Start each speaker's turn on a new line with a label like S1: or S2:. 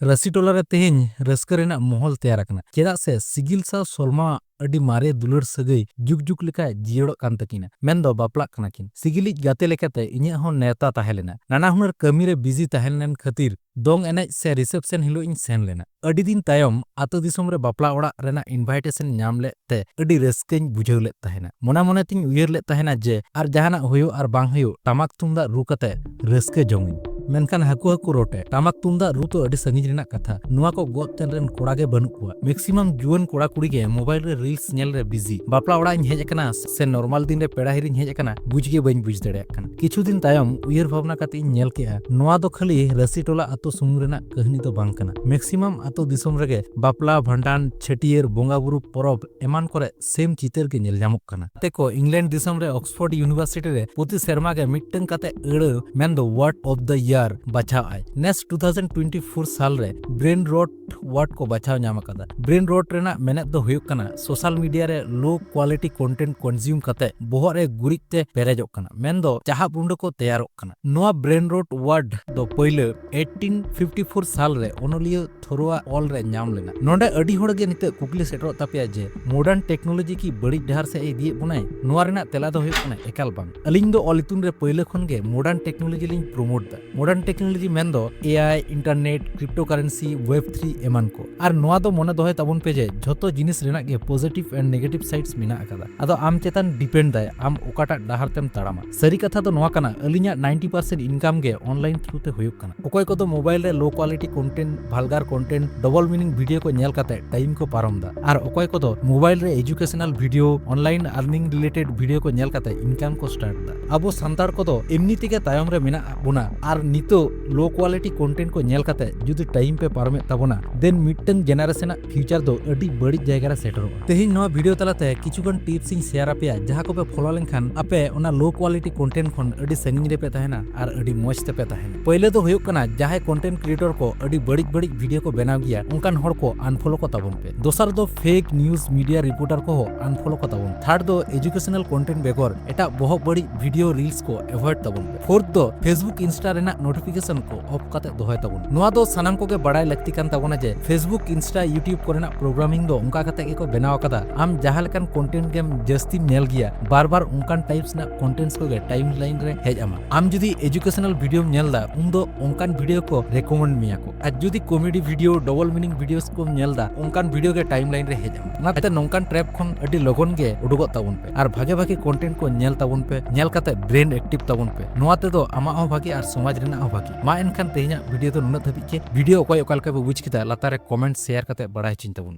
S1: ᱨᱟᱹᱥᱤ ᱴᱚᱞᱟ ᱨᱮ ᱛᱮᱦᱮᱧ ᱨᱟᱹᱥᱠᱟᱹ ᱨᱮᱱᱟᱜ ᱢᱚᱦᱚᱞ ᱛᱮᱭᱟᱨ ᱟᱠᱟᱱᱟ ᱪᱮᱫᱟᱜ ᱥᱮ ᱥᱤᱜᱤᱞ ᱥᱟᱶ ᱥᱚᱞᱢᱟ ᱟᱹᱰᱤ ᱢᱟᱨᱮ ᱫᱩᱞᱟᱹᱲ ᱥᱟᱹᱜᱟᱹᱭ ᱡᱩᱜᱽ ᱞᱮᱠᱟ ᱡᱤᱭᱟᱹᱲᱚᱜ ᱠᱟᱱ ᱛᱟᱹᱠᱤᱱᱟ ᱢᱮᱱᱫᱚ ᱵᱟᱯᱞᱟᱜ ᱠᱟᱱᱟ ᱠᱤᱱ᱾ ᱥᱤᱜᱤᱞᱤᱡ ᱜᱟᱛᱮ ᱞᱮᱠᱟᱛᱮ ᱤᱧᱟᱹᱜ ᱦᱚᱸ ᱱᱮᱣᱛᱟ ᱛᱟᱦᱮᱸ ᱞᱮᱱᱟ᱾ ᱱᱟᱱᱟᱦᱩᱱᱟᱹᱨ ᱠᱟᱹᱢᱤᱨᱮ ᱵᱤᱡᱤ ᱛᱟᱦᱮᱸ ᱞᱮᱱ ᱠᱷᱟᱹᱛᱤᱨ ᱫᱚᱝ ᱮᱱᱮᱡ ᱥᱮ ᱨᱤᱥᱮᱯᱥᱚᱱ ᱦᱤᱞᱳᱜ ᱤᱧ ᱥᱮᱱ ᱞᱮᱱᱟ᱾ ᱟᱹᱰᱤ ᱫᱤᱱ ᱛᱟᱭᱚᱢ ᱟᱛᱳ ᱫᱤᱥᱚᱢ ᱨᱮ ᱵᱟᱯᱞᱟ ᱚᱲᱟᱜ ᱨᱮᱱᱟᱜ ᱤᱱᱵᱷᱟᱭᱴᱮᱥᱚᱱ ᱧᱟᱢ ᱞᱮᱫ ᱛᱮ ᱟᱹᱰᱤ ᱨᱟᱹᱥᱠᱟᱹᱧ ᱵᱩᱡᱷᱟᱹᱣ ᱞᱮᱫ ᱛᱟᱦᱮᱱᱟ᱾ ᱢᱚᱱᱮ ᱛᱤᱧ ᱩᱭᱦᱟᱹᱨ ᱞᱮᱫ ᱛᱟᱦᱮᱱᱟ ᱡᱮ ᱟᱨ ᱡᱟᱦᱟᱱᱟᱜ ᱦᱩᱭᱩᱜ ᱟᱨ ᱵᱟᱝ ᱦᱩᱭᱩᱜ ᱴᱟᱢᱟᱠ ᱛᱩᱢᱫᱟᱜ ᱨᱩ ᱠᱟᱛᱮ ᱨᱟᱹᱥᱠᱟᱹ ᱡᱚᱝᱤᱧ᱾ ᱢᱮᱱᱠᱷᱟᱱ ᱦᱟᱹᱠᱩ ᱨᱚᱴᱮ ᱴᱟᱢᱟᱠ ᱛᱩᱢᱫᱟᱜ ᱨᱩ ᱛᱚ ᱟᱹᱰᱤ ᱥᱟᱺᱜᱤᱧ ᱨᱮᱱᱟᱜ ᱠᱟᱛᱷᱟ, ᱱᱚᱣᱟ ᱠᱚ ᱜᱚᱫ ᱛᱮᱱ ᱨᱮᱱ ᱠᱚᱲᱟ ᱜᱮ ᱵᱟᱹᱱᱩᱜ ᱠᱚᱣᱟ᱾ ᱢᱮᱠᱥᱤᱢᱟᱢ ᱡᱩᱣᱟᱹᱱ ᱠᱚᱲᱟ ᱠᱩᱲᱤ ᱜᱮ ᱢᱳᱵᱟᱭᱤᱞ ᱨᱮ ᱨᱤᱞᱥ ᱧᱮᱞ ᱨᱮ ᱵᱤᱡᱤ᱾ ᱵᱟᱯᱞᱟ ᱚᱲᱟᱜ ᱤᱧ ᱦᱮᱡ ᱟᱠᱟᱱᱟ ᱥᱮ ᱱᱚᱨᱢᱟᱞ ᱫᱤᱱ ᱨᱮ ᱯᱮᱲᱟ ᱦᱤᱨᱤᱧ ᱦᱮᱡ ᱟᱠᱟᱱᱟ ᱵᱩᱡᱽ ᱜᱮ ᱵᱟᱹᱧ ᱵᱩᱡᱽ ᱫᱟᱲᱮᱭᱟᱜ ᱠᱟᱱᱟ᱾ ᱠᱤᱪᱷᱩ ᱫᱤᱱ ᱛᱟᱭᱚᱢ ᱩᱭᱦᱟᱹᱨ ᱵᱷᱟᱵᱽᱱᱟ ᱠᱟᱛᱮ ᱤᱧ ᱧᱮᱞ ᱠᱮᱜᱼᱟ ᱱᱚᱣᱟ ᱫᱚ ᱠᱷᱟᱹᱞᱤ ᱨᱟᱹᱥᱤ ᱴᱚᱞᱟ ᱟᱛᱳ ᱥᱩᱢᱩᱝ ᱨᱮᱱᱟᱜ ᱠᱟᱹᱦᱱᱤ ᱫᱚ ᱵᱟᱝ ᱠᱟᱱᱟ᱾ ᱢᱮᱠᱥᱤᱢᱟᱢ ᱟᱛᱳ ᱫᱤᱥᱚᱢ ᱨᱮᱜᱮ ᱵᱟᱯᱞᱟ, ᱵᱷᱟᱸᱰᱟᱱ, ᱪᱷᱟᱹᱴᱭᱟᱹᱨ, ᱵᱚᱸᱜᱟ ᱵᱩᱨᱩ, ᱯᱚᱨᱚᱵᱽ ᱮᱢᱟᱱ ᱠᱚᱨᱮ ᱥᱮᱢ ᱪᱤᱛᱟᱹᱨ ᱜᱮ ᱧᱮᱞ ᱧᱟᱢᱚᱜ ᱠᱟᱱᱟ᱾ ᱛᱮᱠᱚ ᱤᱝᱞᱮন্ᱰ ᱫᱤᱥᱚᱢ ᱨᱮ ᱚᱠᱥᱯᱷᱳᱨᱰ ᱤᱭᱩᱱᱤᱵᱷᱟᱨᱥᱤᱴᱤ ᱨᱮ ᱯᱨᱚᱛᱤ ᱥᱮᱨᱢᱟ ᱜᱮ ᱢᱤᱫᱴᱟᱝ ᱠᱟᱛᱮ ᱟᱹᱲᱟᱹ ᱢᱮᱱᱫᱚ ᱳᱣᱟᱨᱰ ᱚᱯᱷ ᱫᱟ ᱤᱭᱟᱨ ᱵᱟᱪᱷᱟᱣ ᱟᱭ᱾ ᱱᱮᱥ 2024 ᱥᱟᱞ ᱨᱮ ᱵᱨᱮᱱ ᱨᱚᱴ ᱳᱣᱟᱨᱰ ᱠᱚ ᱵᱟᱪᱷᱟᱣ ᱧᱟᱢ ᱟᱠᱟᱫᱟ᱾ ᱵᱨᱮᱱ ᱨᱚᱴ ᱨᱮᱱᱟᱜ ᱢᱮᱱᱮᱫ ᱫᱚ ᱦᱩᱭᱩᱜ ᱠᱟᱱᱟ ᱥᱳᱥᱟᱞ ᱢᱤᱰᱤᱭᱟ ᱨᱮ ᱞᱳ ᱠᱳᱣᱟᱞᱤᱴᱤ ᱠᱚᱱᱴᱮᱱᱴ ᱠᱚᱱᱡᱤᱭᱩᱢ ᱠᱟᱛᱮ ᱵᱚᱦᱚᱜ ᱨᱮ ᱜᱩᱨᱤᱡ ᱛᱮ ᱯᱮᱨᱮᱡᱚᱜ ᱠᱟᱱᱟ, ᱢᱮᱱᱫᱚ ᱪᱟᱦᱟᱵ ᱨᱩᱸᱰᱟᱹ ᱠᱚ ᱛᱮᱭᱟᱨᱚᱜ ᱠᱟᱱᱟ᱾ ᱱᱚᱣᱟ ᱵᱨᱮᱱ ᱨᱚᱴ ᱳᱣᱟᱨᱰ ᱫᱚ ᱯᱳᱭᱞᱳ 1854 ᱥᱟᱞ ᱨᱮ ᱚᱱᱚᱞᱤᱭᱟᱹ ᱛᱷᱳᱨᱳᱣᱟᱜ ᱚᱞ ᱨᱮ ᱧᱟᱢ ᱞᱮᱱᱟ᱾ ᱱᱚᱰᱮ ᱟᱹᱰᱤ ᱦᱚᱲᱜᱮ ᱱᱤᱛᱚᱜ ᱠᱩᱠᱞᱤ ᱥᱮᱴᱮᱨᱚᱜ ᱛᱟᱯᱮᱭᱟ ᱡᱮ ᱢᱚᱰᱟᱨᱱ ᱴᱮᱠᱱᱳᱞᱚᱡᱤ ᱠᱤ ᱵᱟᱹᱲᱤᱡ ᱰᱟᱦᱟᱨ ᱥᱮᱫ ᱮ ᱤᱫᱤᱭᱮᱫ ᱵᱚᱱᱟᱭ? ᱱᱚᱣᱟ ᱨᱮᱱᱟᱜ ᱛᱮᱞᱟ ᱫᱚ ᱦᱩᱭᱩᱜ ᱠᱟᱱᱟ ᱮᱠᱟᱞ ᱵᱟᱝ᱾ ᱟᱹᱞᱤᱧ ᱫᱚ ᱚᱞᱤᱛᱩᱱ ᱨᱮ ᱯᱳᱭᱞᱳ ᱠᱷᱚᱱ ᱜᱮ ᱢᱚᱰᱟᱨᱱ ᱴᱮᱠᱱᱳᱞᱚᱡᱤ ᱞᱤᱧ ᱯᱨᱳᱢᱳᱴ ᱫᱟ᱾ ᱢᱚᱰᱟᱨᱱ ᱴᱮᱠᱱᱳᱞᱚᱡᱤ ᱢᱮᱱᱫᱚ AI, ᱤᱱᱴᱟᱨᱱᱮᱴ, ᱠᱨᱤᱯᱴᱳ ᱠᱟরেন্সি, ᱳᱭᱮᱵ 3 ᱮᱢᱟᱱ ᱠᱚ᱾ ᱟᱨ ᱱᱚᱣᱟ ᱫᱚ ᱢᱚᱱᱮ ᱫᱚᱦᱚᱭ ᱛᱟᱵᱚᱱ ᱯᱮ ᱡᱮ ᱡᱷᱚᱛᱚ ᱡᱤᱱᱤᱥ ᱨᱮᱱᱟᱜ ᱜᱮ ᱯᱚᱡᱤᱴᱤᱵᱷ ᱮᱱᱰ ᱱᱮᱜᱮᱴᱤᱵᱷ ᱥᱟᱭᱤᱰᱥ ᱢᱮᱱᱟᱜ ᱟᱠᱟᱫᱟ᱾ ᱟᱫᱚ ᱟᱢ ᱪᱮᱛᱟᱱ ᱰᱤᱯᱮন্ড ᱫᱟᱭ ᱟᱢ ᱚᱠᱟᱴᱟᱜ ᱰᱟᱦᱟᱨ ᱛᱮᱢ ᱛᱟᱲᱟᱢᱟ᱾ ᱥᱟᱹᱨᱤ ᱠᱟᱛᱷᱟ ᱫᱚ ᱱᱚᱣᱟ ᱠᱟᱱᱟ, ᱟᱹᱞᱤᱧᱟᱜ 90% ᱤᱱᱠᱟᱢ ᱜᱮ ᱚᱱᱞᱟᱭᱤᱱ ᱛᱷᱨᱩ ᱛᱮ ᱦᱩᱭᱩᱜ ᱠᱟᱱᱟ᱾ ᱚᱠᱚᱭ ᱠᱚᱫᱚ ᱢᱳᱵᱟᱭᱤᱞ ᱨᱮ ᱞᱳ ᱠᱳᱣᱟᱞᱤᱴᱤ ᱠᱚᱱᱴᱮᱱᱴ, ᱵᱷᱟᱞᱜᱟᱨ content, double meaning video ko ᱧᱮᱞ ᱠᱟᱛᱮ ᱴᱟᱭᱤᱢ ᱠᱚ ᱯᱟᱨᱚᱢ ᱫᱟ᱾ ᱟᱨ ᱚᱠᱚᱭ ᱠᱚᱫᱚ ᱢᱳᱵᱟᱭᱤल ᱨᱮ educational video, online earning related video को ᱧᱮᱞ ᱠᱟᱛᱮ ইনকাম को স্টার্ট ᱫᱟ। ᱟᱵᱚ ᱥᱟᱱᱛᱟᱲ ᱠᱚᱫᱚ ᱮᱢᱱᱤ ᱛᱮᱜᱮ ᱛᱟᱭᱚᱢ ᱨᱮ ᱢᱮᱱᱟᱜ ᱵᱚᱱᱟ ᱟᱨ ᱱᱤᱛᱚᱜ ᱞᱳ ᱠᱳᱣᱟᱞᱤᱴᱤ ᱠᱚᱱᱴᱮᱱᱴ ᱠᱚ ᱧᱮᱞ ᱠᱟᱛᱮ ᱡᱩᱫᱤ ᱴᱟᱭᱤᱢ ᱯᱮ ᱯᱟᱨᱚᱢᱮᱫ ᱛᱟᱵᱚᱱᱟ ᱫᱮᱱ ᱢᱤᱫᱴᱟᱝ ᱡᱮᱱᱟᱨᱮᱥᱚᱱᱟᱜ ᱯᱷᱤউচার ᱫᱚ ᱟᱹᱰᱤ ᱵᱟᱹᱲᱤᱡ ᱡᱟᱭᱜᱟ ᱨᱮ ᱥᱮᱴᱮᱨᱚᱜᱼᱟ। ᱛᱮᱦᱮᱧ ᱱᱚᱣᱟ ᱵᱷᱤᱰᱤᱭᱳ ᱛᱟᱞᱟᱛᱮ ᱠᱤᱪᱷᱩᱜᱟᱱ ᱴᱤᱯᱥ ᱤᱧ শেয়ার ᱟᱯᱮᱭᱟ ᱡᱟᱦᱟᱸ ᱠᱚᱯᱮ ᱯᱷᱚᱞᱳ ᱞᱮᱱᱠᱷᱟᱱ ᱟᱯᱮ ᱚᱱᱟ ᱞᱳ ᱠᱳᱣᱟᱞᱤᱴᱤ ᱠᱚᱱᱴᱮᱱᱴ ᱠᱷᱚᱱ ᱟᱹᱰᱤ ᱥᱟᱺᱜᱤᱧ ᱨᱮᱯᱮ ᱛᱟᱦᱮᱱᱟ ᱟᱨ ᱟᱹᱰᱤ ᱢᱚᱸᱡᱽ ᱛᱮᱯᱮ ᱛᱟᱦᱮᱱᱟ। ᱯᱳᱭᱞᱳ ᱫᱚ ᱦᱩᱭᱩᱜ ᱠᱟᱱᱟ ᱡᱟᱦᱟᱸᱭ ᱠᱚᱱᱴᱮᱱᱴ ᱠᱨᱤᱭᱮᱴᱚᱨ ᱠᱚ ᱟᱹᱰᱤ ᱵᱟᱹᱲᱤᱡ ᱵᱷᱤᱰᱤᱭᱳ ᱠᱚ ᱵᱮᱱᱟᱣ ᱜᱮᱭᱟ ᱚᱱᱠᱟᱱ ᱦᱚᱲ ᱠᱚ আনফᱚᱞᱳ ᱠᱚ ᱛᱟᱵᱚᱱ ᱯᱮ। ᱫᱚᱥᱟᱨ ᱫᱚ ᱯᱷᱮᱠ নিউজ মিডিয়া রিপোর্টার ᱠᱚᱦᱚᱸ আনফᱚᱞᱳ ᱠᱚ ᱛᱟᱵᱚᱱ। ᱛᱷᱟর্ড ᱫᱚ এডুকেশনাল কন্টেন্ট বেগর এটাᱜ ᱵᱚᱦᱚᱜ ᱵᱟᱹᱲᱤᱡ ᱵᱷᱤᱰᱤᱭᱳ রিলস ᱠᱚ এভয়েড ᱛᱟᱵᱚᱱ ᱯᱮ। ᱯᱷᱳᱨᱛᱷ ᱫᱚ ফেসবুক ইনস্টা ᱨᱮᱱᱟᱜ নোটিফিকেশন ᱠᱚ অফ ᱠᱟᱛᱮ ᱫᱚᱦᱚᱭ ᱛᱟᱵᱚᱱ। ᱱᱚᱣᱟ ᱫᱚ ᱥᱟᱱᱟᱢ ᱠᱚᱜᱮ ᱵᱟᱲᱟᱭ ᱞᱟᱹᱠᱛᱤ ᱠᱟᱱ ᱛᱟᱵᱚᱱᱟ ᱡᱮ ফেসবুক, ইনস্টা, ইউটিউব ᱠᱚᱨᱮᱱᱟᱜ ᱯᱨᱳᱜᱨᱟমিᱝ ᱫᱚ ᱚᱱᱠᱟ ᱠᱟᱛᱮ ᱜᱮᱠᱚ ᱵᱮᱱᱟᱣ ᱟᱠᱟᱫᱟ ᱟᱢ ᱡᱟᱦᱟᱸ ᱞᱮᱠᱟᱱ ᱠᱚᱱᱴᱮᱱᱴ ᱜᱮᱢ ᱡᱟᱹᱥᱛᱤᱢ ᱧᱮᱞ ᱜᱮᱭᱟ ᱵᱟᱨ ᱚᱱᱠᱟᱱ ᱴᱟইᱯᱥ ᱨᱮᱱᱟᱜ ᱠᱚᱱᱴᱮᱱᱴস ᱠᱚᱜᱮ ᱴᱟইᱢ ᱞᱟᱭᱤᱱ ᱨᱮ ᱦᱮᱡ ᱟᱢᱟ। ᱟᱢ ᱡᱩᱫᱤ এডুকেশনাল ভিডিওম ᱧᱮᱞᱫᱟ ᱩᱱᱫᱚ ᱚᱱᱠᱟᱱ ᱵᱷᱤᱰᱤᱭᱳ ᱠᱚ রেকমেন্ড ᱢᱮᱭᱟ ᱠᱚ। ᱟᱨ ᱡᱩᱫᱤ comedy video, double meaning videos ᱠᱚᱢ ᱧᱮᱞᱫᱟ ᱚᱱᱠᱟᱱ ᱵᱷᱤᱰᱤᱭᱳ ᱜᱮ ᱴᱟইᱢ ᱞᱟᱭᱤᱱ ᱨᱮ ᱦᱮᱡ ᱟᱢᱟ। ᱚᱱᱟᱛᱮ ᱱᱚᱝᱠᱟᱱ ᱴᱨᱮᱯ ᱠᱷᱚᱱ ᱟᱹᱰᱤ ᱞᱚᱜᱚᱱ ᱜᱮ ᱩᱰᱩᱠᱚᱜ ᱛᱟᱵᱚᱱ ᱯᱮ ᱟᱨ ᱵᱷᱟᱜᱮ ᱠᱚᱱᱴᱮᱱᱴ ᱠᱚ ᱧᱮᱞ ᱛᱟᱵᱚᱱ ᱯᱮ। ᱧᱮᱞ ᱠᱟᱛᱮ ᱵᱨᱮᱱ ᱮᱠᱴᱤভ ᱛᱟᱵᱚᱱ ᱯᱮ। ᱱᱚᱣᱟ ᱛᱮᱫᱚ ᱟᱢᱟᱜ ᱦᱚᱸ ᱵᱷᱟᱜᱮ ᱟᱨ ᱥᱚᱢᱟᱡᱽ ᱨᱮᱱᱟᱜ ᱦᱚᱸ ᱵᱷᱟᱜᱮ। ᱢᱟ ᱮᱱᱠᱷᱟᱱ ᱛᱮᱦᱮᱧᱟᱜ ᱵᱷᱤᱰᱤᱭᱳ ᱫᱚ ᱱᱩᱱᱟᱹᱜ ᱫᱷᱟᱹᱵᱤᱡ ᱜᱮ। ᱵᱷᱤᱰᱤᱭᱳ ᱚᱠᱚᱭ ᱚᱠᱟ ᱞᱮᱠᱟ ᱯᱮ ᱵᱩᱡᱽ ᱠᱮᱫᱟ ᱞᱟᱛᱟᱨ ᱨᱮ ᱠᱚᱢᱮন্ট শেয়ার ᱠᱟᱛᱮ ᱵᱟᱲᱟᱭ ᱦᱚᱪᱚᱧ ᱛᱟᱵᱚᱱ ᱯᱮ।